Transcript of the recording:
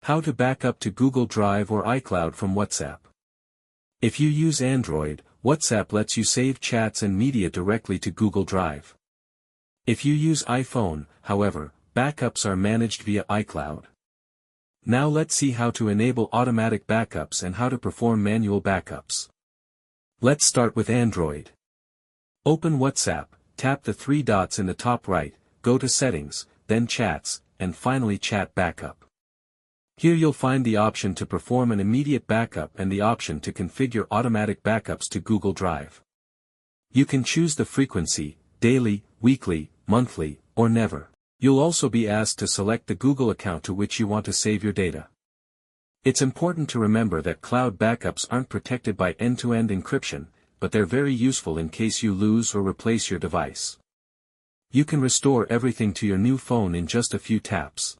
How to back up to Google Drive or iCloud from WhatsApp. If you use Android, WhatsApp lets you save chats and media directly to Google Drive. If you use iPhone, however, backups are managed via iCloud. Now let's see how to enable automatic backups and how to perform manual backups. Let's start with Android. Open WhatsApp, tap the three dots in the top right, go to Settings, then Chats, and finally Chat Backup. Here you'll find the option to perform an immediate backup and the option to configure automatic backups to Google Drive. You can choose the frequency, daily, weekly, monthly, or never. You'll also be asked to select the Google account to which you want to save your data. It's important to remember that cloud backups aren't protected by end-to-end encryption, but they're very useful in case you lose or replace your device. You can restore everything to your new phone in just a few taps.